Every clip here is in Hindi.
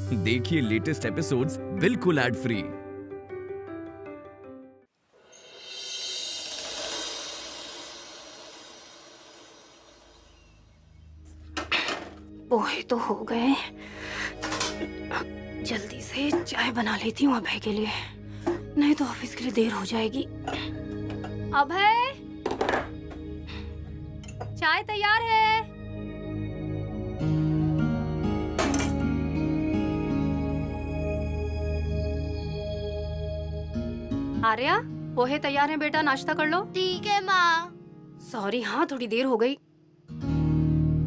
देखिए लेटेस्ट एपिसोड्स बिल्कुल एड फ्री। पोहे तो हो गए, जल्दी से चाय बना लेती हूँ अभय के लिए, नहीं तो ऑफिस के लिए देर हो जाएगी। अभय, चाय तैयार है। आर्या, पोहे तैयार हैं बेटा, नाश्ता कर लो। ठीक है माँ। सॉरी, हाँ थोड़ी देर हो गई।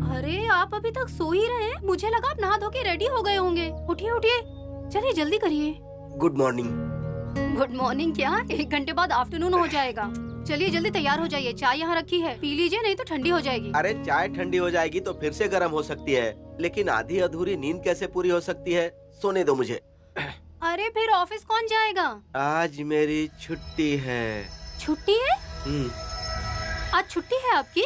अरे आप अभी तक सो ही रहे हैं? मुझे लगा आप नहा धो के रेडी हो गए होंगे। उठिए उठिए, चलिए जल्दी करिए। Good morning. गुड मॉर्निंग क्या, 1 घंटे बाद आफ्टरनून हो जाएगा। चलिए जल्दी तैयार हो जाइए, चाय यहाँ रखी है, पी लीजिए नहीं तो ठंडी हो जाएगी। अरे चाय ठंडी हो जाएगी तो फिर से गर्म हो सकती है, लेकिन आधी अधूरी नींद कैसे पूरी हो सकती है? सोने दो मुझे। अरे फिर ऑफिस कौन जाएगा? आज मेरी छुट्टी है। छुट्टी है? आज छुट्टी है आपकी?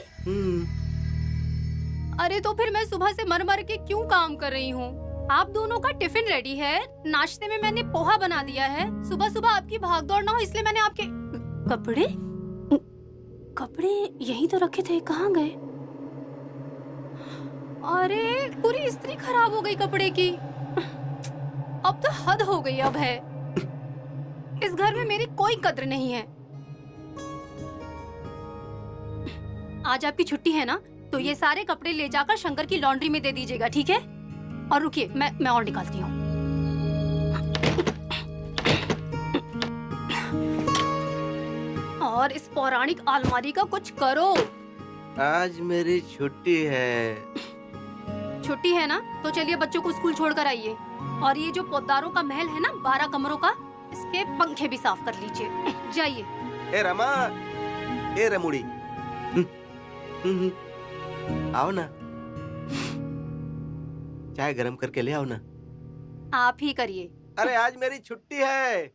अरे तो फिर मैं सुबह से मर मर के क्यों काम कर रही हूँ? आप दोनों का टिफिन रेडी है, नाश्ते में मैंने पोहा बना दिया है, सुबह सुबह आपकी भाग दौड़ ना हो इसलिए मैंने आपके कपड़े यहीं तो रखे थे, कहाँ गए? अरे पूरी इस्त्री खराब हो गई कपड़े की। अब तो हद हो गई अब है। इस घर में मेरी कोई कद्र नहीं है। आज आपकी छुट्टी है ना, तो ये सारे कपड़े ले जाकर शंकर की लॉन्ड्री में दे दीजिएगा, ठीक है? और रुकिए, मैं और निकालती हूँ। और इस पौराणिक अलमारी का कुछ करो। आज मेरी छुट्टी है। छुट्टी है ना, तो चलिए बच्चों को स्कूल छोड़कर आइए। और ये जो पोद्दारों का महल है ना, 12 कमरों का, इसके पंखे भी साफ कर लीजिए। जाइए। ए रमा, ए रमुड़ी, आओ ना, चाय गरम करके ले आओ ना। आप ही करिए। अरे आज मेरी छुट्टी है।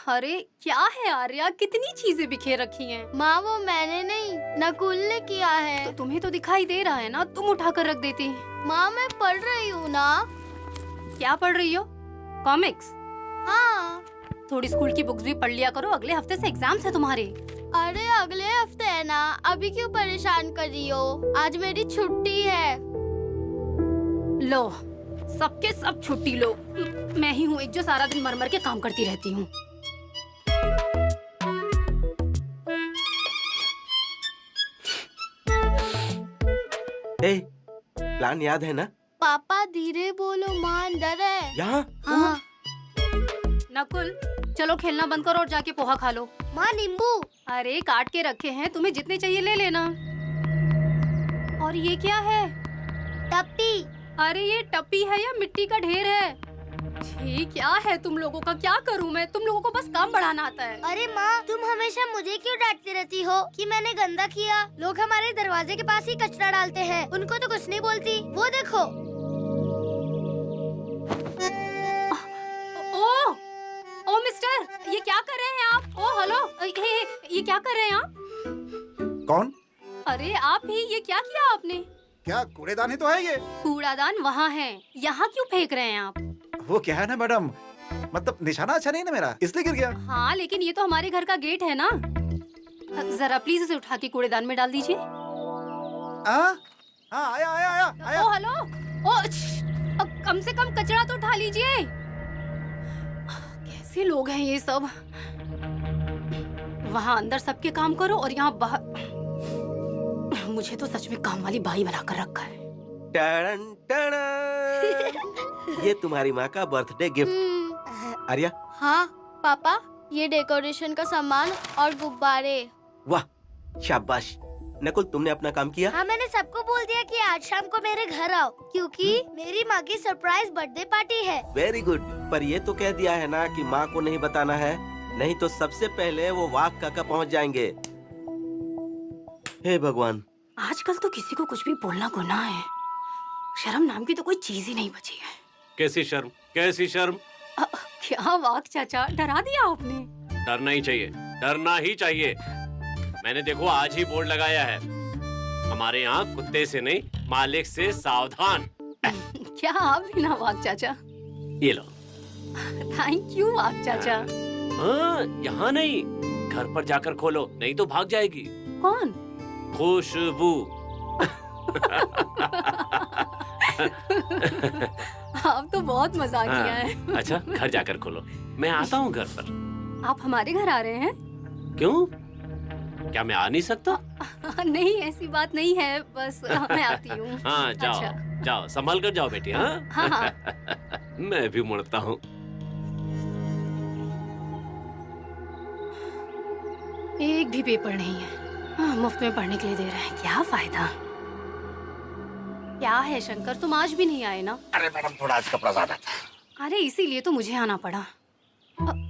अरे क्या है आर्या, कितनी चीजें बिखेर रखी हैं। माँ वो मैंने नहीं, नकुल ने किया है। तो तुम्हें तो दिखाई दे रहा है ना, तुम उठाकर रख देती। माँ मैं पढ़ रही हूँ ना। क्या पढ़ रही हो? कॉमिक्स? हाँ। थोड़ी स्कूल की बुक्स भी पढ़ लिया करो, अगले हफ्ते से एग्जाम्स है तुम्हारे। अरे अगले हफ्ते है ना, अभी क्यों परेशान कर रही हो? आज मेरी छुट्टी है। लो, सबके सब छुट्टी लो। मैं ही हूँ एक जो सारा दिन मर मर के काम करती रहती हूँ। प्लान याद है ना? पापा धीरे बोलो, माँ अंदर है। यहाँ? हाँ। नकुल, चलो खेलना बंद करो और जाके पोहा खा लो। माँ नींबू। अरे काट के रखे हैं, तुम्हें जितने चाहिए ले लेना। और ये क्या है? टप्पी। अरे ये टप्पी है या मिट्टी का ढेर है? छी, क्या है तुम लोगों का? क्या करूं मैं? तुम लोगों को बस काम बढ़ाना आता है। अरे माँ, तुम हमेशा मुझे क्यों डांटती रहती हो कि मैंने गंदा किया? लोग हमारे दरवाजे के पास ही कचरा डालते हैं, उनको तो कुछ नहीं बोलती। वो देखो। ओ मिस्टर, ये क्या कर रहे हैं आप? ओ हेलो, ये क्या कर रहे हैं आप? कौन? अरे आप ही, ये क्या किया आपने? क्या कूड़ेदान ही तो है ये? कूड़ादान वहाँ है, यहाँ क्यों फेंक रहे हैं आप? वो क्या है ना मैडम, मतलब निशाना अच्छा नहीं ना मेरा, इसलिए गिर गया। हाँ लेकिन ये तो हमारे घर का गेट है ना। जरा प्लीज इसे उठा के कूड़ेदान में डाल दीजिए। हाँ, आया आया आया आया। ओ हेलो, कम से कम कचरा तो उठा लीजिए। कैसे लोग हैं ये सब? वहाँ अंदर सबके काम करो और यहाँ बाहर मुझे तो सच में काम वाली बाई बनाकर रखा है। टड़न टड़न। ये तुम्हारी माँ का बर्थडे गिफ्ट। आर्या? हाँ पापा, ये डेकोरेशन का सामान और गुब्बारे। वाह, शाबाश। नकुल, तुमने अपना काम किया? हाँ, मैंने सबको बोल दिया कि आज शाम को मेरे घर आओ, क्योंकि मेरी माँ की सरप्राइज बर्थडे पार्टी है। Very good. पर ये तो कह दिया है ना कि माँ को नहीं बताना है, नहीं तो सबसे पहले वो वाघ काका पहुँच जाएंगे। हे भगवान, आजकल तो किसी को कुछ भी बोलना गुनाह है। शर्म नाम की तो कोई चीज ही नहीं बची है। कैसी शर्म, कैसी शर्म? क्या वाक चाचा, डरा दिया आपने। डरना ही चाहिए, डरना ही चाहिए। मैंने देखो आज ही बोर्ड लगाया है, हमारे यहाँ कुत्ते से नहीं मालिक से सावधान। क्या आप भी ना वाक चाचा? ये लो। थैंक यू वाक चाचा। हाँ, यहाँ नहीं, घर पर जाकर खोलो, नहीं तो भाग जाएगी। कौन? खुशबू। आप तो बहुत मजाकिया हैं। अच्छा, घर जाकर खोलो, मैं आता हूँ घर पर। आप हमारे घर आ रहे हैं? क्यों? क्या मैं आ नहीं सकता? नहीं, ऐसी बात नहीं है, बस मैं आती हूँ। हाँ, जाओ अच्छा। जाओ, संभाल कर जाओ बेटी। हाँ हाँ हाँ। मैं भी मुड़ता हूँ। एक भी पेपर नहीं है। हाँ, मुफ्त में पढ़ने के लिए दे रहे हैं, क्या फायदा? क्या है शंकर, तुम आज भी नहीं आए ना? अरे मैडम थोड़ा आज कपड़ा ज्यादा था। अरे इसीलिए तो मुझे आना पड़ा।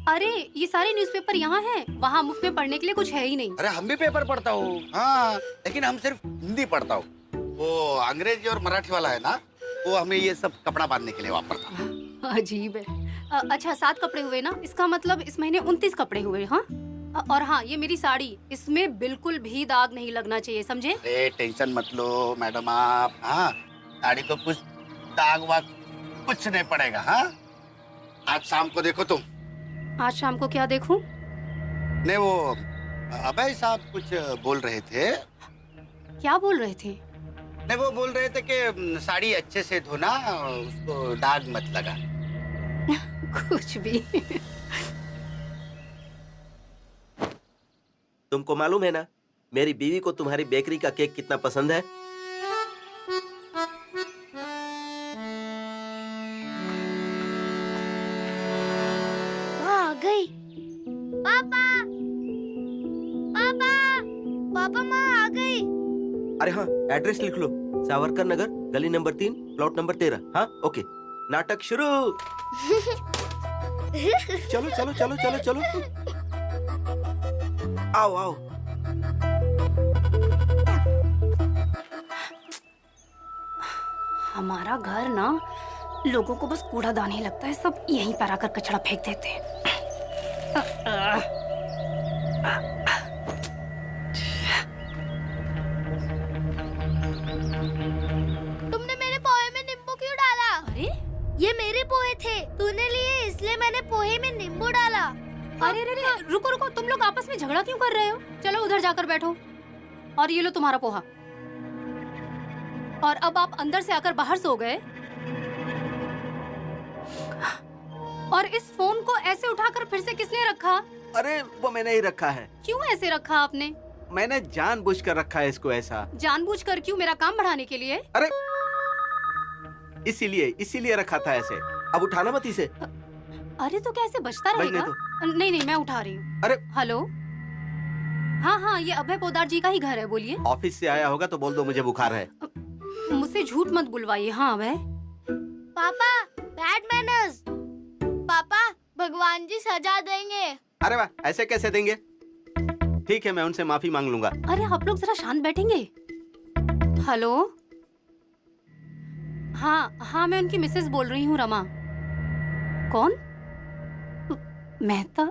अरे ये सारे न्यूज़पेपर यहाँ हैं, वहाँ मुफ्त में पढ़ने के लिए कुछ है ही नहीं। अरे हम भी पेपर पढ़ता हूँ, हाँ, लेकिन हम सिर्फ हिंदी पढ़ता हूँ। वो अंग्रेजी और मराठी वाला है ना, वो हमें ये सब कपड़ा बांधने के लिए वापरता। अजीब है। अच्छा 7 कपड़े हुए ना, इसका मतलब इस महीने 29 कपड़े हुए। हाँ, और हाँ, ये मेरी साड़ी, इसमें बिल्कुल भी दाग नहीं लगना चाहिए, समझे? अरे टेंशन मत लो मैडम आप, हाँ, साड़ी को कुछ दाग वाग कुछ नहीं पड़ेगा। हाँ, आज शाम को देखो तुम। आज शाम को क्या देखूं? नहीं वो अभय साहब कुछ बोल रहे थे। क्या बोल रहे थे? नहीं वो बोल रहे थे कि साड़ी अच्छे से धोना, उसको दाग मत लगा। कुछ भी। तुमको मालूम है ना, मेरी बीवी को तुम्हारी बेकरी का केक कितना पसंद है? आ गई। पापा, पापा, पापा, माँ आ गई। अरे हाँ, एड्रेस लिख लो, सावरकर नगर, गली नंबर 3, प्लॉट नंबर 13। हाँ, ओके, नाटक शुरू। चलो चलो चलो चलो चलो, आओ आओ। हमारा घर ना, लोगों को बस कूड़ादान ही लगता है, सब यहीं पर आकर कचरा फेंक देते हैं। तुमने मेरे पोहे में नींबू क्यों डाला? अरे ये मेरे पोहे थे, तूने लिए इसलिए मैंने पोहे में नींबू डाला। अरे अरे अरे, रुको रुको, तुम लोग आपस में झगड़ा क्यों कर रहे हो? चलो उधर जाकर बैठो। और ये लो तुम्हारा पोहा। और अब आप अंदर से आकर बाहर सो गए, और इस फोन को ऐसे उठाकर फिर से किसने रखा? अरे वो मैंने ही रखा है। क्यों ऐसे रखा आपने? मैंने जानबूझकर रखा है इसको ऐसा। जानबूझकर क्यों? मेरा काम बढ़ाने के लिए? अरे इसीलिए रखा था ऐसे। अब उठाना मत इसे। अरे तो क्या ऐसे बचता रहेगा? नहीं नहीं, मैं उठा रही हूँ। अरे हेलो, हाँ हाँ, ये अभय पोदार जी का ही घर है, बोलिए। ऑफिस से आया होगा तो बोल दो मुझे बुखार है। मुझसे झूठ मत बुलवाइए। हाँ अभय। पापा, बैड मैनर्स। पापा, भगवान जी सजा देंगे। अरे वाह, ऐसे कैसे देंगे? ठीक है, मैं उनसे माफी मांग लूंगा। अरे आप लोग जरा शांत बैठेंगे? हेलो, हाँ हाँ, मैं उनकी मिसेस बोल रही हूँ, रमा। कौन? मेहता?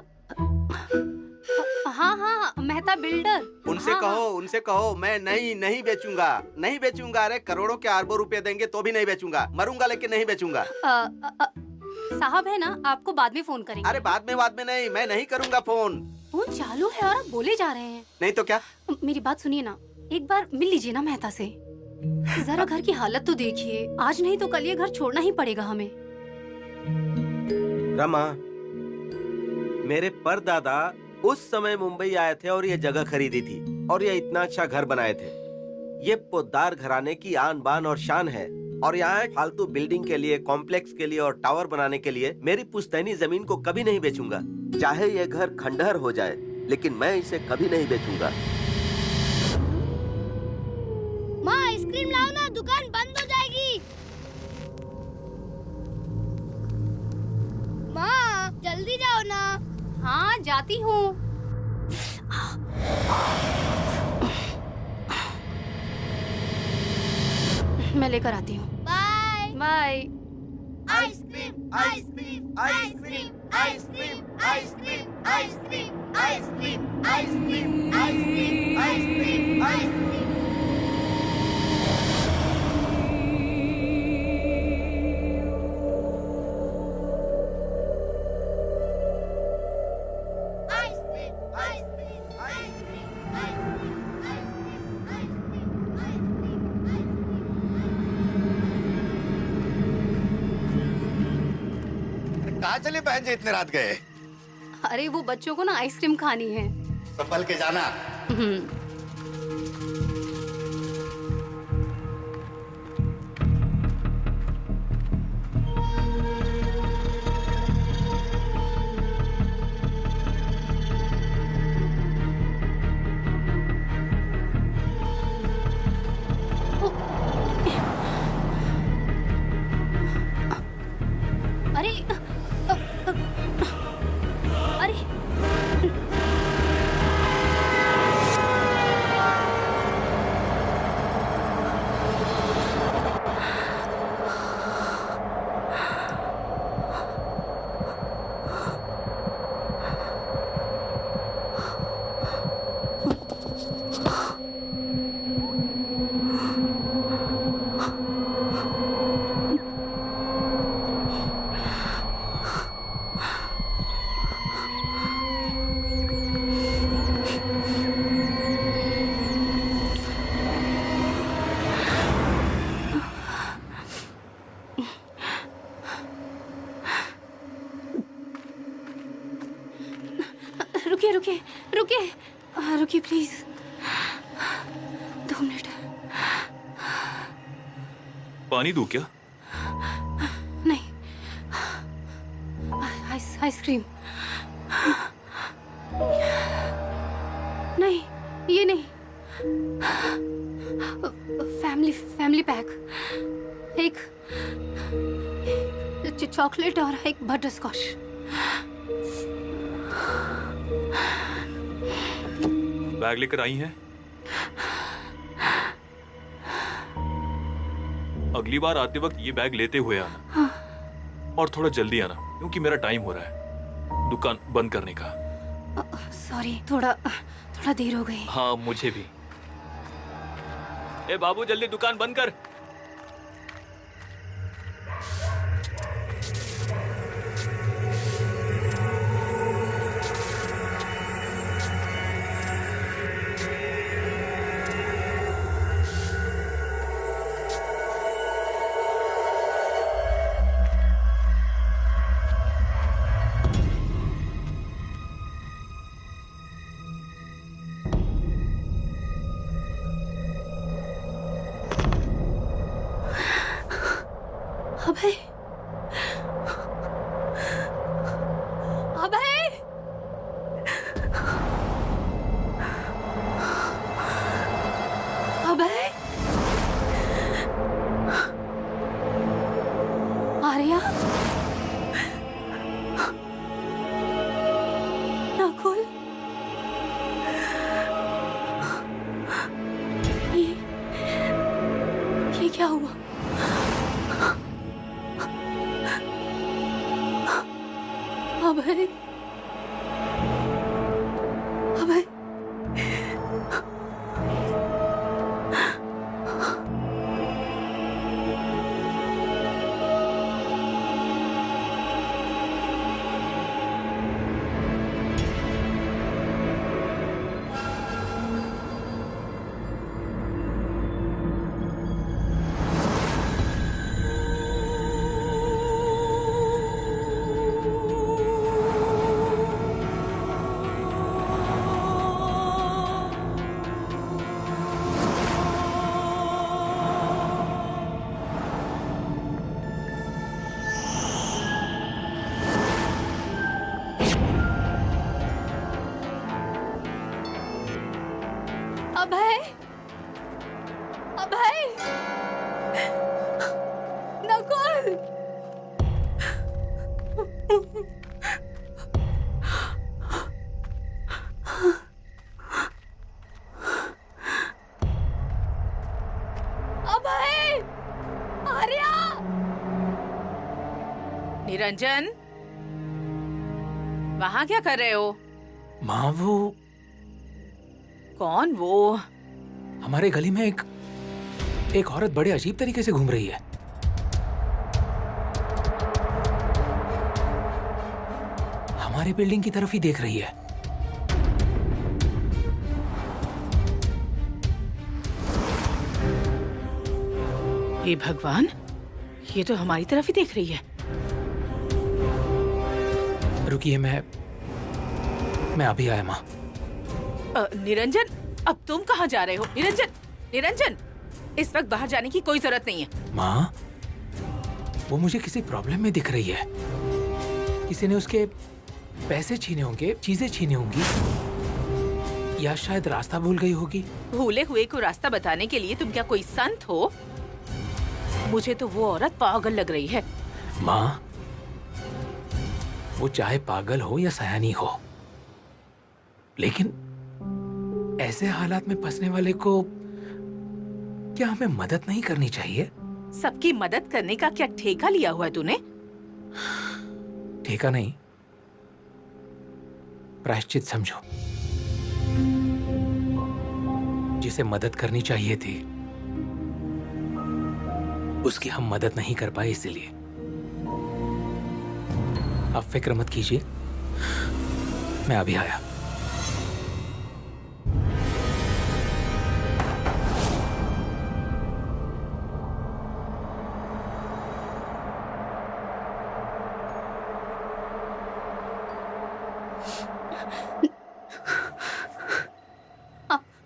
हाँ हाँ, मेहता बिल्डर। उनसे हाँ, उनसे कहो मैं नहीं बेचूंगा। अरे करोड़ों के अरबों रुपए देंगे तो भी नहीं बेचूंगा। मरूंगा लेकिन नहीं बेचूंगा। साहब है ना, आपको बाद में फोन करेंगे। अरे बाद में नहीं, मैं नहीं करूंगा फोन। फोन चालू है और आप बोले जा रहे हैं। नहीं तो क्या? मेरी बात सुनिए ना, एक बार मिल लीजिए ना मेहता से। जरा घर की हालत तो देखिए, आज नहीं तो कल ये घर छोड़ना ही पड़ेगा हमें। रमा, मेरे परदादा उस समय मुंबई आए थे और ये जगह खरीदी थी और ये इतना अच्छा घर बनाए थे। ये पोद्दार घराने की आन बान और शान है। और यहाँ फालतू बिल्डिंग के लिए, कॉम्प्लेक्स के लिए और टावर बनाने के लिए मेरी पुश्तैनी जमीन को कभी नहीं बेचूंगा। चाहे ये घर खंडहर हो जाए, लेकिन मैं इसे कभी नहीं बेचूंगा। माँ आइसक्रीम लाओ ना, दुकान बंद हो जाएगी। माँ जल्दी जाओ ना। हाँ जाती हूँ। मैं लेकर आती हूँ। Bye bye. Ice cream, ice cream, ice cream, ice cream, ice cream, ice cream, ice cream, ice cream, ice cream, ice cream, ice cream. कहाँ चले बहन जी, इतने रात गए? अरे वो बच्चों को ना आइसक्रीम खानी है। संभल के जाना। अरे अरे रुकिए रुकिए रुकिए रुकिए प्लीज, 2 मिनट। पानी दूं क्या? नहीं, आइसक्रीम नहीं, ये नहीं। फैमिली पैक, एक चॉकलेट और एक बटर स्कॉच। बैग लेकर आई हैं? अगली बार आते वक्त ये बैग लेते हुए आना। और थोड़ा जल्दी आना, क्योंकि मेरा टाइम हो रहा है दुकान बंद करने का। सॉरी, थोड़ा देर हो गई। हाँ, मुझे भी। ए बाबू, जल्दी दुकान बंद कर। अभय, अभय, अभय, आर्या, नकुल, ये क्या हुआ? अभय, अभय, अभय, अभय, नकुल, अभय, आर्या। निरंजन, वहाँ क्या कर रहे हो? माँ, वो कौन वो? हमारे गली में एक औरत बड़े अजीब तरीके से घूम रही है। हमारी बिल्डिंग की तरफ ही देख रही है। हे भगवान, ये तो हमारी तरफ ही देख रही है। रुकिए, मैं अभी आया माँ। निरंजन, अब तुम कहाँ जा रहे हो? निरंजन, निरंजन, इस वक्त बाहर जाने की कोई जरूरत नहीं है। माँ, वो मुझे किसी प्रॉब्लम में दिख रही है। किसी ने उसके पैसे छीने होंगे, चीजें छीनी होंगी, या शायद रास्ता भूल गई होगी। भूले हुए को रास्ता बताने के लिए तुम क्या कोई संत हो? मुझे तो वो औरत पागल लग रही है। माँ, वो चाहे पागल हो या सयानी हो, लेकिन ऐसे हालात में फंसने वाले को क्या हमें मदद नहीं करनी चाहिए? सबकी मदद करने का क्या ठेका लिया हुआ है तूने? ठेका नहीं, प्रायश्चित समझो। जिसे मदद करनी चाहिए थी उसकी हम मदद नहीं कर पाए, इसलिए आप फिक्र मत कीजिए, मैं अभी आया।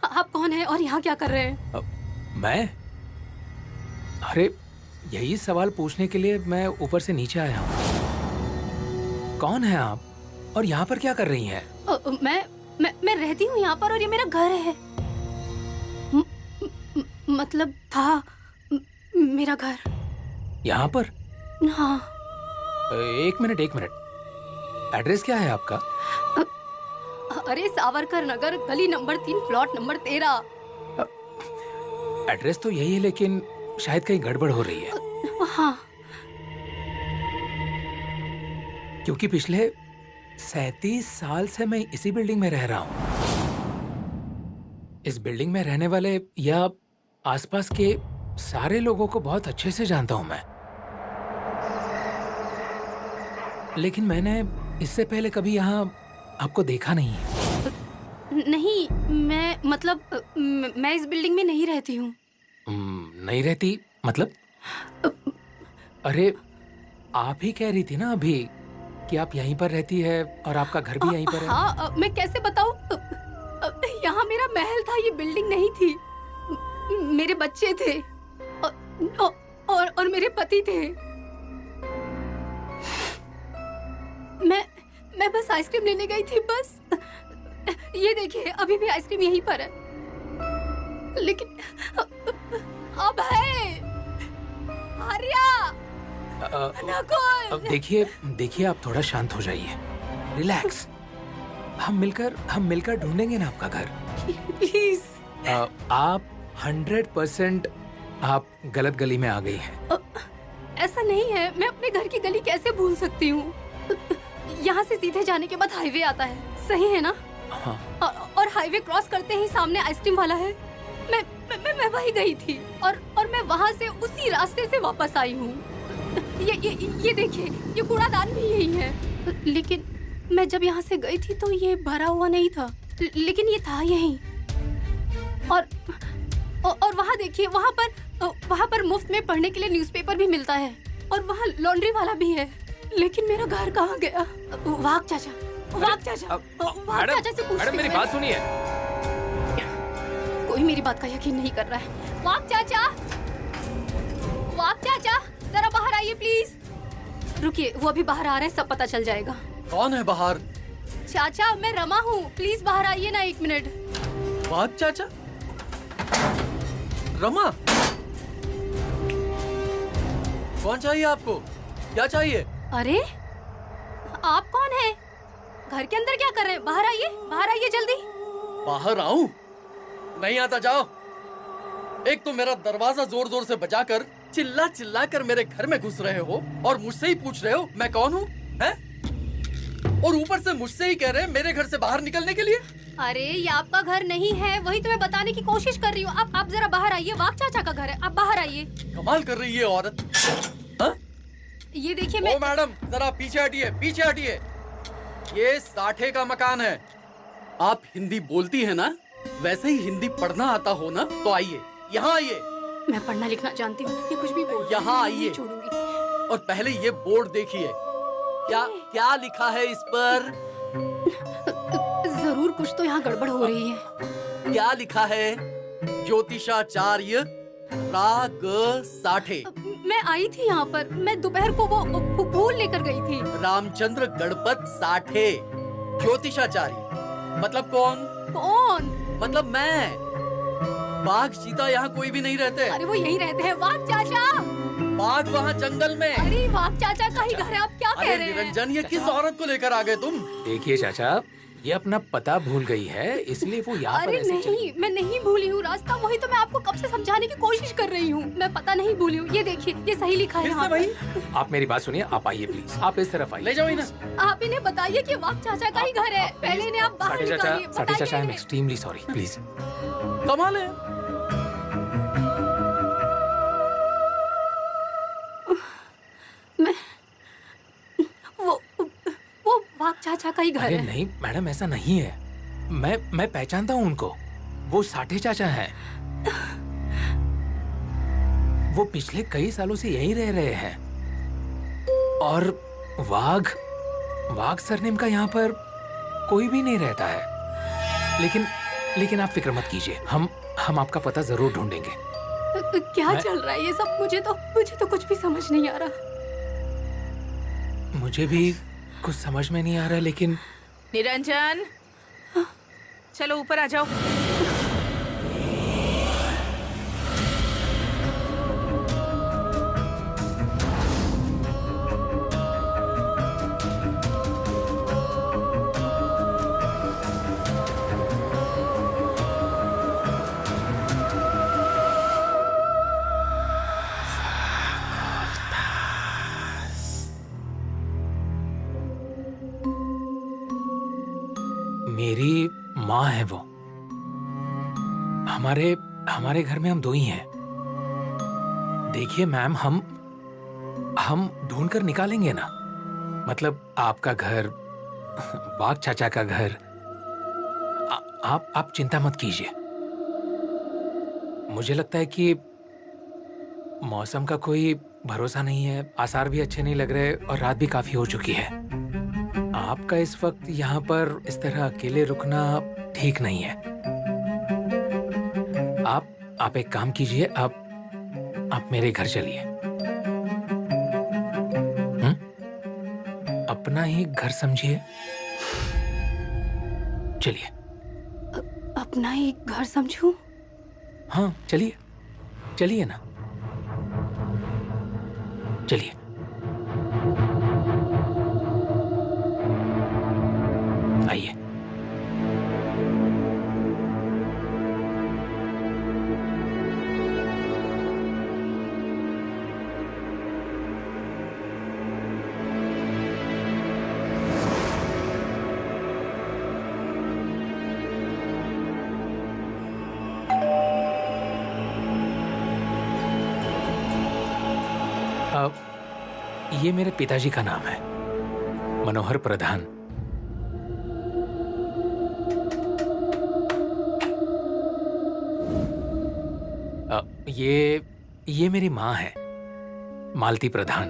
आप कौन है और यहाँ क्या कर रहे हैं? मैं? अरे, यही सवाल पूछने के लिए मैं ऊपर से नीचे आया हूँ। कौन है आप और यहाँ पर क्या कर रही हैं? मैं रहती हूँ यहाँ पर और ये मेरा घर है। मतलब था मेरा घर। यहाँ पर? हाँ। एक मिनट। एड्रेस क्या है आपका? अरे, सावरकर नगर, गली नंबर 3, प्लॉट नंबर 13। एड्रेस तो यही है, लेकिन शायद कहीं गड़बड़ हो रही है। हाँ। क्योंकि पिछले 37 साल से मैं इसी बिल्डिंग में रह रहा हूँ। इस बिल्डिंग में रहने वाले या आसपास के सारे लोगों को बहुत अच्छे से जानता हूँ मैं, लेकिन मैंने इससे पहले कभी यहाँ आपको देखा नहीं है। नहीं, मैं इस बिल्डिंग में नहीं रहती हूँ। नहीं रहती मतलब? अरे, आप ही कह रही थी ना अभी कि आप यहीं पर रहती है और आपका घर भी यहीं पर है। हाँ, मैं कैसे बताऊँ? यहाँ मेरा महल था, ये बिल्डिंग नहीं थी। मेरे बच्चे थे और मेरे पति थे। मैं बस आइसक्रीम लेने गई थी, बस। ये देखिए, अभी भी आइसक्रीम यहीं पर है, लेकिन अब है आर्या। नकुल, देखिए आप थोड़ा शांत हो जाइए, रिलैक्स। हम मिलकर ढूंढेंगे ना आपका घर। प्लीज। आप 100% आप गलत गली में आ गई हैं। ऐसा नहीं है, मैं अपने घर की गली कैसे भूल सकती हूँ? यहाँ से सीधे जाने के बाद हाईवे आता है, सही है ना? हाँ। और हाईवे क्रॉस करते ही सामने आइसक्रीम वाला है। मैं वहीं गई थी और मैं वहाँ से उसी रास्ते से वापस आई हूँ। ये देखिए, ये कूड़ादान भी यही है। लेकिन मैं जब यहाँ से गई थी तो ये भरा हुआ नहीं था, लेकिन ये था यहीं। और वहाँ देखिए, वहाँ पर मुफ्त में पढ़ने के लिए न्यूज़पेपर भी मिलता है और वहाँ लॉन्ड्री वाला भी है। लेकिन मेरा घर कहाँ गया? वाक चाचा से पूछते मैडम, मेरी बात सुनिए। कोई मेरी बात का यकीन नहीं कर रहा है। वाक चाचा, जरा बाहर आइए प्लीज। रुकिए, वो अभी बाहर आ रहे हैं, सब पता चल जाएगा। कौन है बाहर? चाचा, मैं रमा हूँ, प्लीज बाहर आइए ना 1 मिनट। वाक चाचा? रमा? कौन चाहिए आपको? क्या चाहिए? अरे, आप कौन है? घर के अंदर क्या कर रहे हैं? बाहर आइए जल्दी। बाहर आऊं? नहीं आता, जाओ। एक तो मेरा दरवाजा जोर जोर से बजाकर चिल्ला कर मेरे घर में घुस रहे हो और मुझसे ही पूछ रहे हो मैं कौन हूँ, हैं? और ऊपर से मुझसे ही कह रहे हैं मेरे घर से बाहर निकलने के लिए। अरे, ये आपका घर नहीं है, वही तो मैं बताने की कोशिश कर रही हूँ। आप जरा बाहर आइए, वाक चाचा का घर है, आप बाहर आइए। कमाल कर रही है औरत। हाँ? ये देखिए, ओ मैडम, जरा पीछे हटिए। ये साठे का मकान है। आप हिंदी बोलती है ना? वैसे ही हिंदी पढ़ना आता हो ना तो आइए, यहाँ आइए। मैं पढ़ना लिखना जानती हूँ, ये कुछ भी बोल। यहाँ आइए छोड़ूंगी। और पहले ये बोर्ड देखिए, क्या क्या लिखा है इस पर? जरूर कुछ तो यहाँ गड़बड़ हो रही है। क्या लिखा है? ज्योतिषाचार्य राग साठे। मैं आई थी यहाँ पर, मैं दोपहर को वो फूल लेकर गई थी। रामचंद्र गणपत साठे, ज्योतिषाचार्य। मतलब कौन? कौन? मतलब मैं। बाघ चीता यहाँ कोई भी नहीं रहते। अरे वो यही रहते हैं, वाघ चाचा। बाघ वहाँ जंगल में। अरे वाघ चाचा का ही घर है, आप क्या कह रहे हैं? निरंजन, ये किस औरत को लेकर आ गए तुम? देखिए चाचा, ये अपना पता भूल गई है, इसलिए वो यहाँ पर अरे ऐसे नहीं, मैं नहीं भूली हूँ रास्ता, वही तो मैं आपको कब से समझाने की कोशिश कर रही हूँ। मैं पता नहीं भूली हूँ, ये देखिए, ये सही लिखा है यहाँ पर। आप मेरी बात सुनिए, आप आइए प्लीज, आप इस तरफ आइए। ले जाओ इन्हें। आप इन्हें बताइए कि वाघ चाचा का ही घर है। पहले इन्हें आप बाहर निकालिए, साठे चाचा, आई एम बताइए एक्सट्रीमली सॉरी, प्लीज। कमाल है। मैं वो वाघ चाचा का ही घर अरे है। नहीं मैडम, ऐसा नहीं है। मैं पहचानता हूँ उनको, वो साठे चाचा हैं। वो पिछले कई सालों से यहीं रह रहे हैं। और वाघ सरनेम का यहाँ पर कोई भी नहीं रहता है। लेकिन आप फिक्र मत कीजिए, हम आपका पता जरूर ढूंढेंगे। क्या चल रहा है ये सब? मुझे तो कुछ भी समझ नहीं आ रहा। मुझे भी कुछ समझ में नहीं आ रहा, लेकिन निरंजन, चलो ऊपर आ जाओ। मेरी माँ है वो। हमारे घर में हम दो ही हैं। देखिए मैम, हम ढूंढ कर निकालेंगे ना। मतलब आपका घर, वाघ चाचा का घर। आप चिंता मत कीजिए। मुझे लगता है कि मौसम का कोई भरोसा नहीं है, आसार भी अच्छे नहीं लग रहे और रात भी काफी हो चुकी है। आपका इस वक्त यहाँ पर इस तरह अकेले रुकना ठीक नहीं है। आप एक काम कीजिए, आप मेरे घर चलिए। अपना ही घर समझिए। चलिए। अपना ही घर समझूं? हाँ चलिए ना, चलिए। आइए। ये मेरे पिताजी का नाम है, मनोहर प्रधान। ये मेरी माँ है, मालती प्रधान।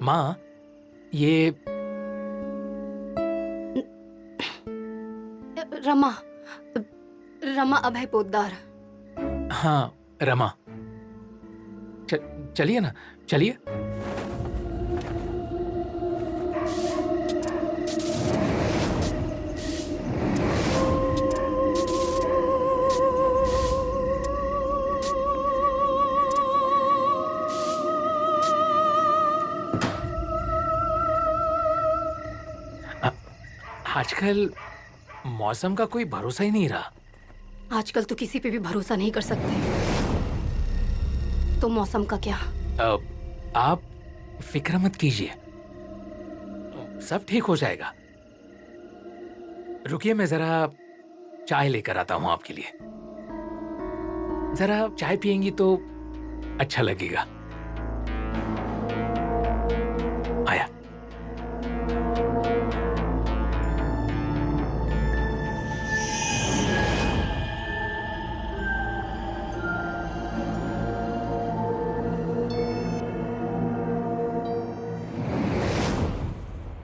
माँ, ये रमा अभय पोद्दार। हाँ रमा। चलिए ना, चलिए। आजकल मौसम का कोई भरोसा ही नहीं रहा। आजकल तो किसी पे भी भरोसा नहीं कर सकते। तो मौसम का क्या? आप फिक्र मत कीजिए, सब ठीक हो जाएगा। रुकिए, मैं जरा चाय लेकर आता हूं आपके लिए। जरा चाय पिएंगी तो अच्छा लगेगा। आया।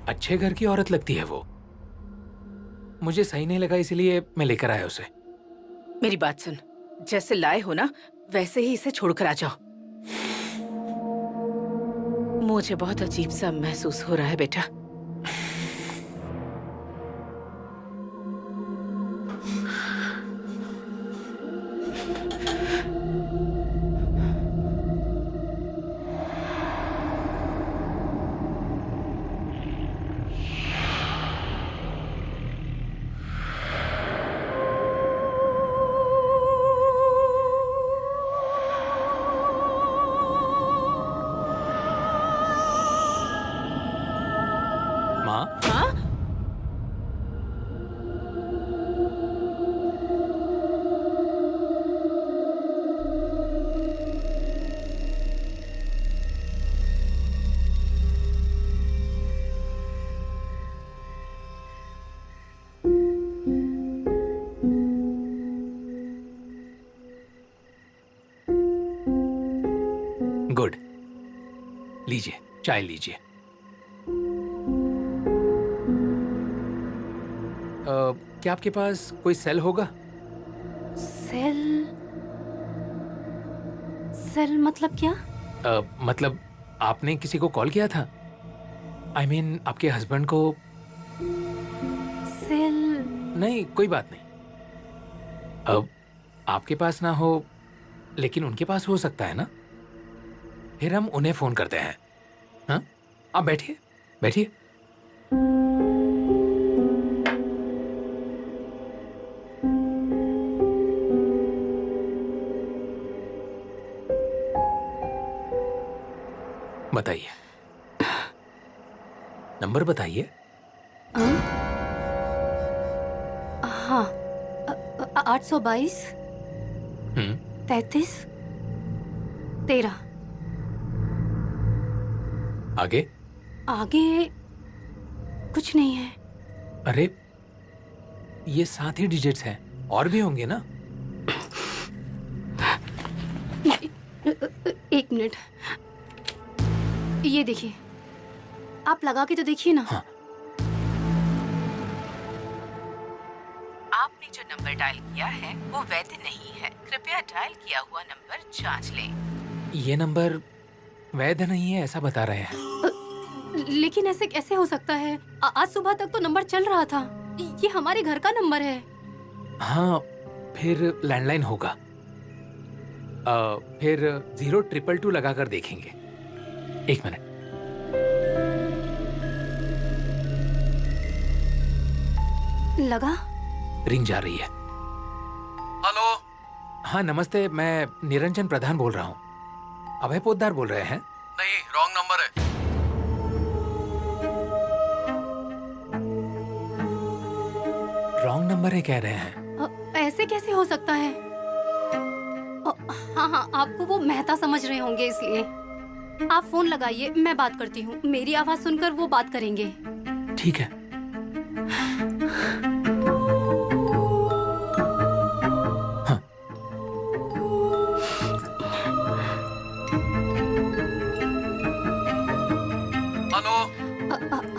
अच्छे घर की औरत लगती है वो। मुझे सही नहीं लगा, इसलिए मैं लेकर आया उसे। मेरी बात सुन, जैसे लाए हो ना वैसे ही इसे छोड़कर आ जाओ। मुझे बहुत अजीब सा महसूस हो रहा है बेटा। माँ, हाँ? गुड, लीजिए चाय लीजिए। क्या आपके पास कोई सेल होगा? सेल? सेल मतलब क्या? मतलब आपने किसी को कॉल किया था? I mean, आपके हस्बैंड को? सेल? नहीं, कोई बात नहीं। अब आपके पास ना हो लेकिन उनके पास हो सकता है ना, फिर हम उन्हें फोन करते हैं। हाँ, आप बैठिए बैठिए। बताइए, नंबर बताइए। हाँ, 822 33 13। आगे? आगे कुछ नहीं है। अरे ये 7 ही डिजिट्स हैं, और भी होंगे ना? एक मिनट, ये देखिए, आप लगा के तो देखिए ना। हाँ। आपने जो नंबर डायल किया है वो वैध नहीं है। कृपया डायल किया हुआ नंबर जांच लें। ये नंबर वैध नहीं है ऐसा बता रहे हैं। लेकिन ऐसे कैसे हो सकता है? आज सुबह तक तो नंबर चल रहा था। ये हमारे घर का नंबर है। हाँ, फिर लैंडलाइन होगा। फिर 0222 लगाकर देखेंगे। एक मिनट। लगा? रिंग जा रही है। हेलो। हाँ नमस्ते, मैं निरंजन प्रधान बोल रहा हूँ। अभय पोद्दार बोल रहे हैं? नहीं, रॉन्ग नंबर है। रॉन्ग नंबर है कह रहे हैं? ऐसे कैसे हो सकता है? हाँ हाँ, आपको वो मेहता समझ रहे होंगे इसलिए। आप फोन लगाइए, मैं बात करती हूँ। मेरी आवाज सुनकर वो बात करेंगे। ठीक है। हाँ। हेलो।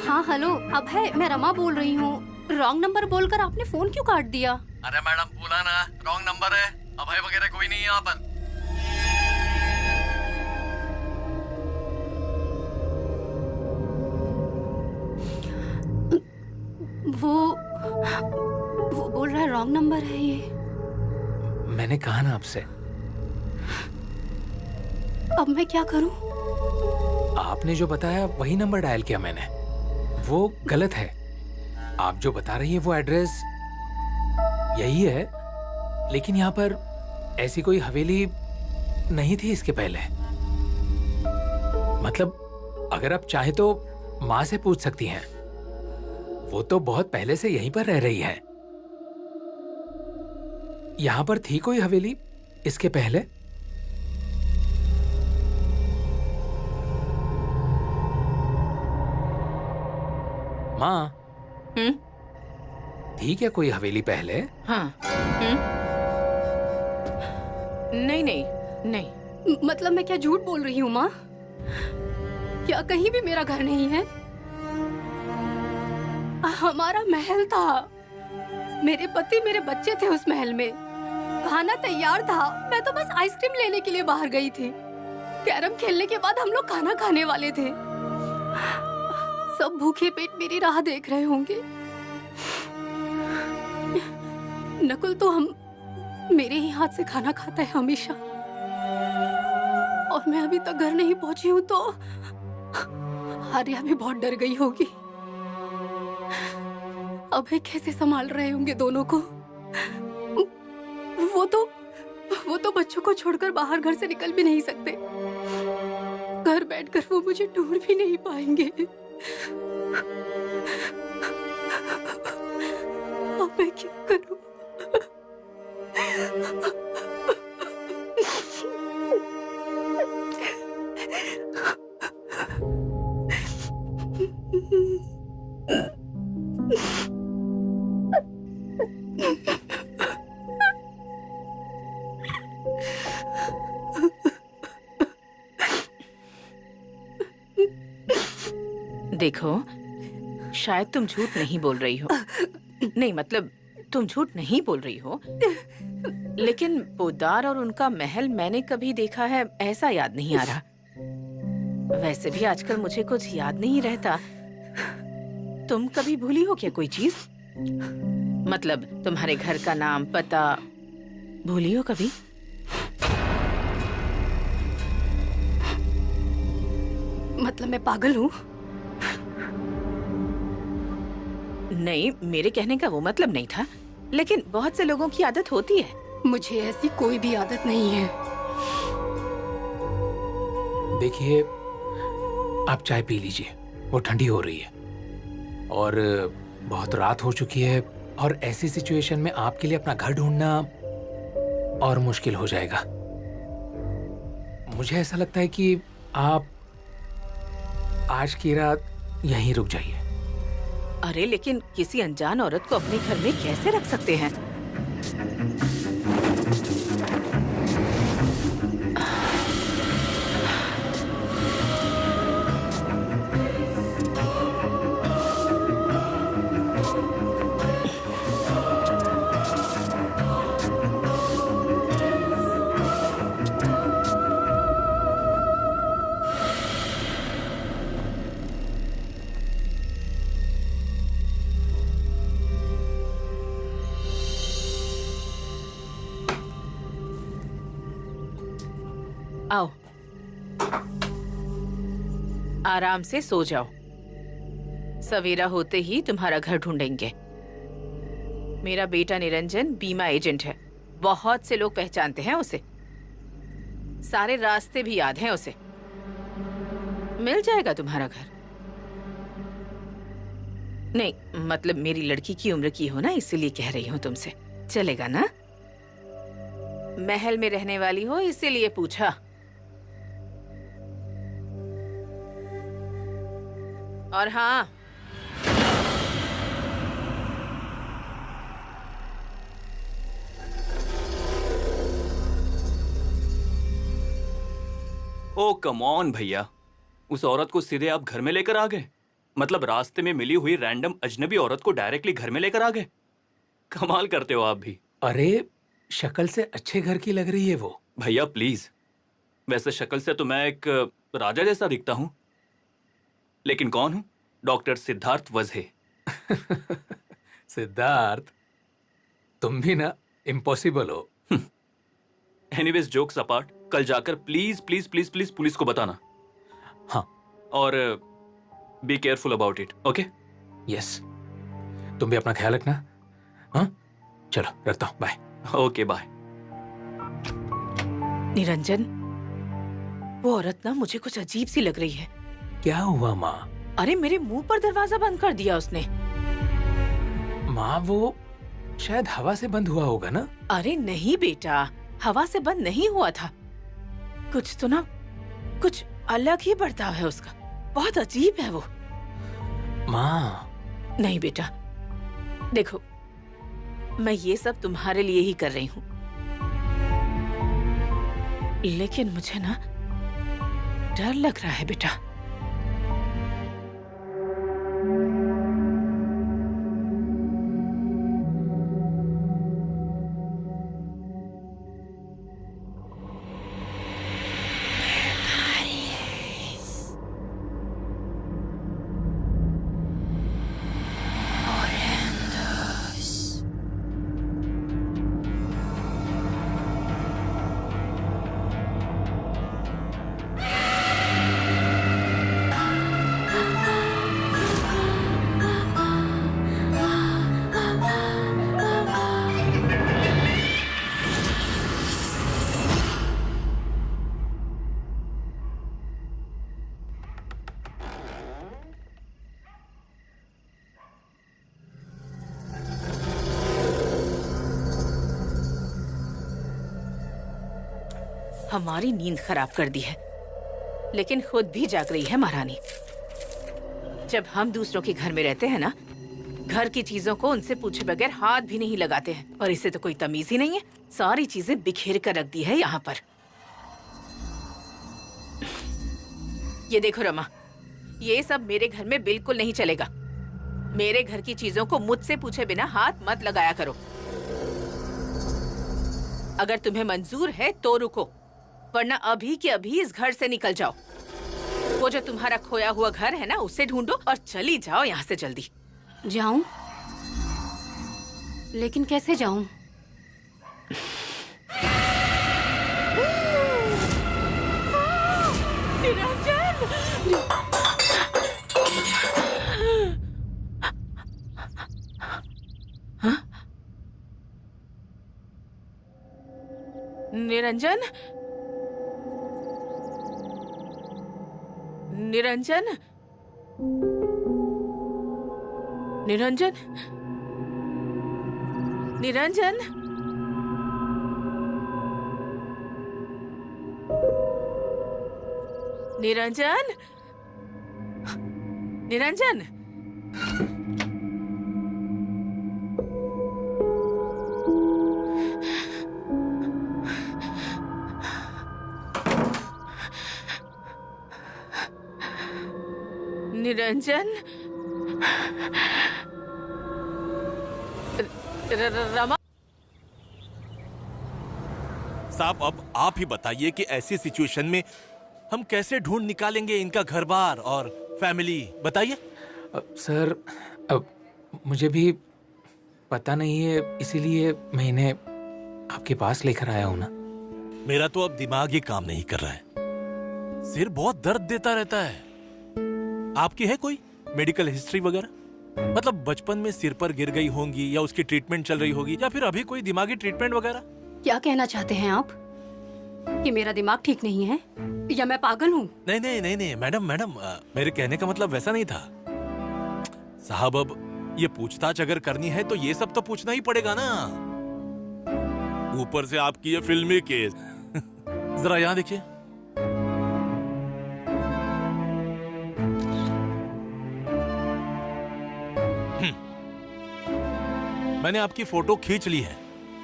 हाँ हेलो, अभय, मैं रमा बोल रही हूँ। रॉन्ग नंबर बोलकर आपने फोन क्यों काट दिया? अरे मैडम, बोला ना रॉन्ग नंबर है। अभय वगैरह कोई नहीं है यहाँ पर। वो बोल रहा है रॉन्ग नंबर है ये। मैंने कहा ना आपसे। अब मैं क्या करूं? आपने जो बताया वही नंबर डायल किया मैंने। वो गलत है। आप जो बता रही है वो एड्रेस यही है, लेकिन यहाँ पर ऐसी कोई हवेली नहीं थी इसके पहले। मतलब अगर आप चाहे तो माँ से पूछ सकती हैं। वो तो बहुत पहले से यहीं पर रह रही है। यहाँ पर थी कोई हवेली इसके पहले? माँ, थी क्या कोई हवेली पहले? हाँ। नहीं नहीं नहीं। मतलब मैं क्या झूठ बोल रही हूँ माँ? क्या कहीं भी मेरा घर नहीं है? हमारा महल था। मेरे पति मेरे बच्चे थे उस महल में। खाना तैयार था, मैं तो बस आइसक्रीम लेने के लिए बाहर गई थी। कैरम खेलने के बाद हम लोग खाना खाने वाले थे। सब भूखे पेट मेरी राह देख रहे होंगे। नकुल तो हम मेरे ही हाथ से खाना खाता है हमेशा, और मैं अभी तक घर नहीं पहुंची हूँ तो आर्या भी बहुत डर गई होगी। अभय कैसे संभाल रहे होंगे दोनों को। वो तो बच्चों को छोड़कर बाहर घर से निकल भी नहीं सकते। घर बैठकर वो मुझे ढूंढ भी नहीं पाएंगे। अब मैं क्या करूं? देखो, शायद तुम झूठ नहीं बोल रही हो। नहीं मतलब तुम झूठ नहीं बोल रही हो, लेकिन पोद्दार और उनका महल मैंने कभी देखा है ऐसा याद नहीं आ रहा। वैसे भी आजकल मुझे कुछ याद नहीं रहता। तुम कभी भूली हो क्या कोई चीज? मतलब तुम्हारे घर का नाम, पता भूली हो कभी? मतलब मैं पागल हूँ? नहीं, मेरे कहने का वो मतलब नहीं था, लेकिन बहुत से लोगों की आदत होती है। मुझे ऐसी कोई भी आदत नहीं है। देखिए, आप चाय पी लीजिए, वो ठंडी हो रही है और बहुत रात हो चुकी है, और ऐसी सिचुएशन में आपके लिए अपना घर ढूंढना और मुश्किल हो जाएगा। मुझे ऐसा लगता है कि आप आज की रात यहीं रुक जाइए। अरे लेकिन किसी अनजान औरत को अपने घर में कैसे रख सकते हैं? आओ, आराम से सो जाओ। सवेरा होते ही तुम्हारा घर ढूंढेंगे। मेरा बेटा निरंजन बीमा एजेंट है, बहुत से लोग पहचानते हैं उसे, सारे रास्ते भी याद हैं उसे। मिल जाएगा तुम्हारा घर। नहीं मतलब मेरी लड़की की उम्र की हो ना, इसीलिए कह रही हूँ तुमसे। चलेगा ना? महल में रहने वाली हो इसीलिए पूछा। और हाँ, ओ कम ऑन भैया, उस औरत को सीधे आप घर में लेकर आ गए? मतलब रास्ते में मिली हुई रैंडम अजनबी औरत को डायरेक्टली घर में लेकर आ गए? कमाल करते हो आप भी। अरे शक्ल से अच्छे घर की लग रही है वो। भैया प्लीज, वैसे शक्ल से तो मैं एक राजा जैसा दिखता हूँ, लेकिन कौन हूँ? डॉक्टर सिद्धार्थ वजहे। सिद्धार्थ, तुम भी ना इम्पॉसिबल हो। एनीवेज जोक्स अपार्ट, कल जाकर please please please please police को बताना। हाँ, और be careful about it, okay? Yes, तुम भी अपना ख्याल रखना। हाँ चलो, रखता हूँ, बाय। Okay bye. निरंजन, वो औरत ना मुझे कुछ अजीब सी लग रही है। क्या हुआ माँ? अरे मेरे मुंह पर दरवाजा बंद कर दिया उसने। माँ वो शायद हवा से बंद हुआ होगा ना? अरे नहीं बेटा, हवा से बंद नहीं हुआ था। कुछ तो ना, कुछ अलग ही बर्ताव है उसका, बहुत अजीब है वो। माँ। नहीं बेटा, देखो मैं ये सब तुम्हारे लिए ही कर रही हूँ, लेकिन मुझे ना डर लग रहा है बेटा। हमारी नींद खराब कर दी है, लेकिन खुद भी जाग रही है महारानी। जब हम दूसरों के घर में रहते हैं ना, घर की चीजों को उनसे पूछे बगैर हाथ भी नहीं लगाते हैं, और इसे तो कोई तमीज ही नहीं है। सारी चीजें बिखेर कर रख दी है यहाँ पर। ये देखो रमा, ये सब मेरे घर में बिल्कुल नहीं चलेगा। मेरे घर की चीजों को मुझसे पूछे बिना हाथ मत लगाया करो। अगर तुम्हें मंजूर है तो रुको, वरना अभी के अभी इस घर से निकल जाओ। वो जो तुम्हारा खोया हुआ घर है ना, उसे ढूंढो और चली जाओ यहाँ से जल्दी। जाऊं? लेकिन कैसे जाऊं? निरंजन, निरंजन, निरंजन, निरंजन, निरंजन, निरंजन। निरंजन, रमा। साहब, अब आप ही बताइए कि ऐसी सिचुएशन में हम कैसे ढूंढ निकालेंगे इनका घर बार और फैमिली, बताइए। सर, अब मुझे भी पता नहीं है, इसीलिए मैं इन्हें आपके पास लेकर आया हूँ ना। मेरा तो अब दिमाग ही काम नहीं कर रहा है, सिर बहुत दर्द देता रहता है। आपकी है कोई मेडिकल हिस्ट्री वगैरह? मतलब बचपन में सिर पर गिर गई होंगी, या उसकी ट्रीटमेंट चल रही होगी, या फिर अभी कोई दिमागी ट्रीटमेंट वगैरह? क्या कहना चाहते हैं आप? कि मेरा दिमाग ठीक नहीं है या मैं पागल हूँ? नहीं नहीं नहीं नहीं मैडम, मेरे कहने का मतलब वैसा नहीं था साहब। अब ये पूछताछ अगर करनी है तो ये सब तो पूछना ही पड़ेगा ना। ऊपर से आपकी ये फिल्मी केस। जरा यहाँ देखिए। मैंने आपकी फोटो खींच ली है,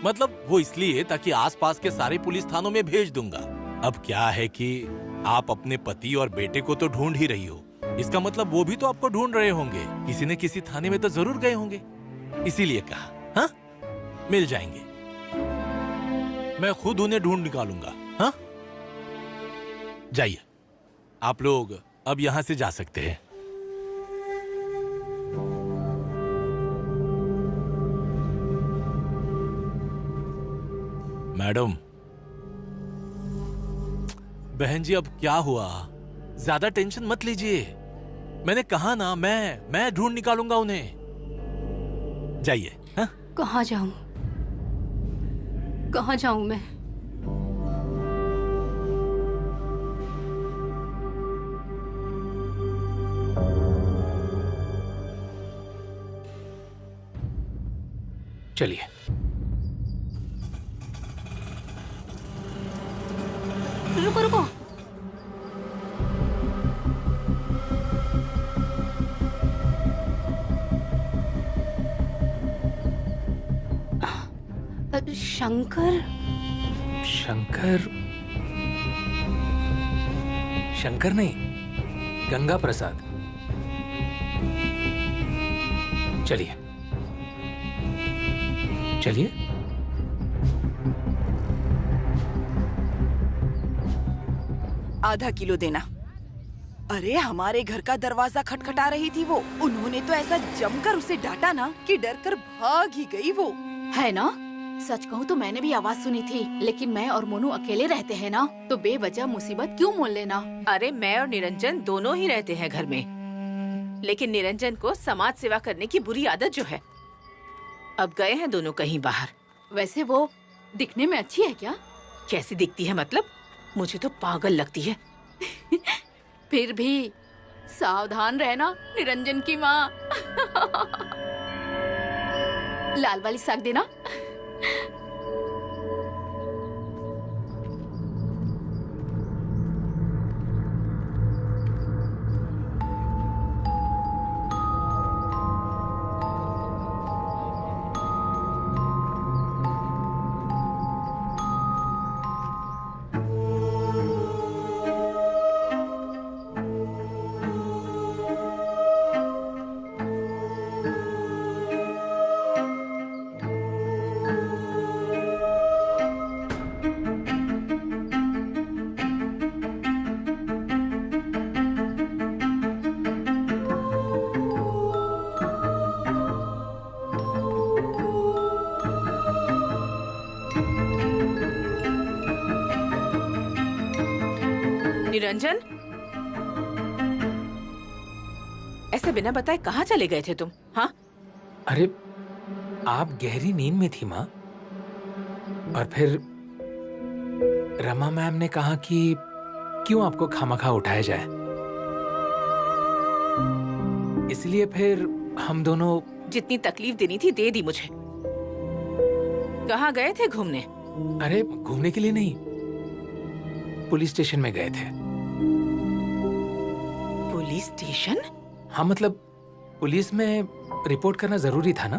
मतलब वो इसलिए ताकि आसपास के सारे पुलिस थानों में भेज दूंगा। अब क्या है कि आप अपने पति और बेटे को तो ढूंढ ही रही हो, इसका मतलब वो भी तो आपको ढूंढ रहे होंगे। किसी न किसी थाने में तो जरूर गए होंगे, इसीलिए कहा। हाँ, मिल जाएंगे, मैं खुद उन्हें ढूंढ निकालूंगा। हाँ, जाइए, आप लोग अब यहां से जा सकते हैं। मैडम, बहन जी, अब क्या हुआ? ज्यादा टेंशन मत लीजिए, मैंने कहा ना, मैं ढूंढ निकालूंगा उन्हें। जाइए। हाँ? कहाँ जाऊं? कहाँ जाऊं मैं? चलिए। रुको रुको, शंकर। शंकर? शंकर नहीं, गंगा प्रसाद। चलिए चलिए। आधा किलो देना। अरे हमारे घर का दरवाजा खटखटा रही थी वो, उन्होंने तो ऐसा जमकर उसे डांटा ना कि डर कर भाग ही गई वो। है ना? सच कहूँ तो मैंने भी आवाज सुनी थी, लेकिन मैं और मोनू अकेले रहते हैं ना, तो बेवजह मुसीबत क्यों मोल लेना। अरे मैं और निरंजन दोनों ही रहते हैं घर में, लेकिन निरंजन को समाज सेवा करने की बुरी आदत जो है, अब गए हैं दोनों कहीं बाहर। वैसे वो दिखने में अच्छी है क्या? कैसी दिखती है मतलब? मुझे तो पागल लगती है। फिर भी सावधान रहना निरंजन की माँ। लाल वाली साग देना। निरंजन, ऐसे बिना बताए कहाँ चले गए थे तुम? हाँ, अरे आप गहरी नींद में थी माँ, और फिर रमा मैम ने कहा कि क्यों आपको खामखा उठाया जाए, इसलिए फिर हम दोनों जितनी तकलीफ देनी थी दे दी मुझे। कहाँ गए थे घूमने? अरे घूमने के लिए नहीं, पुलिस स्टेशन में गए थे। Police station? हाँ, मतलब पुलिस में रिपोर्ट करना जरूरी था ना।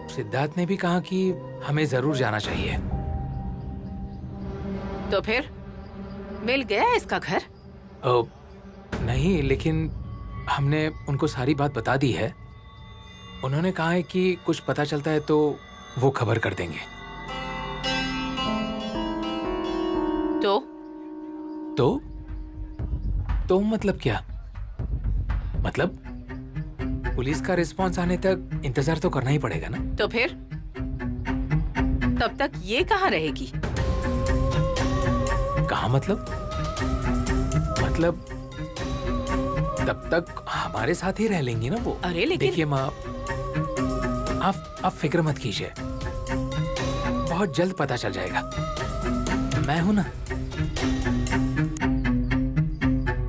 सिद्धार्थ ने भी कहा कि हमें जरूर जाना चाहिए। तो फिर मिल गया इसका घर? नहीं, लेकिन हमने उनको सारी बात बता दी है। उन्होंने कहा है कि कुछ पता चलता है तो वो खबर कर देंगे। तो मतलब क्या? मतलब पुलिस का रिस्पांस आने तक इंतजार तो करना ही पड़ेगा ना। तो फिर तब तक ये कहाँ रहेगी? कहाँ मतलब तब तक हमारे साथ ही रह लेंगी ना वो। अरे लेकिन देखिए माँ, आप फिक्र मत कीजिए, बहुत जल्द पता चल जाएगा। मैं हूं ना।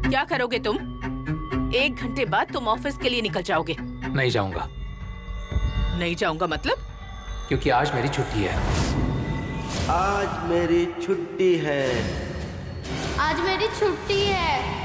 क्या करोगे तुम? 1 घंटे बाद तुम ऑफिस के लिए निकल जाओगे। नहीं जाऊंगा। नहीं जाऊंगा मतलब? क्योंकि आज मेरी छुट्टी है। आज मेरी छुट्टी है। आज मेरी छुट्टी है।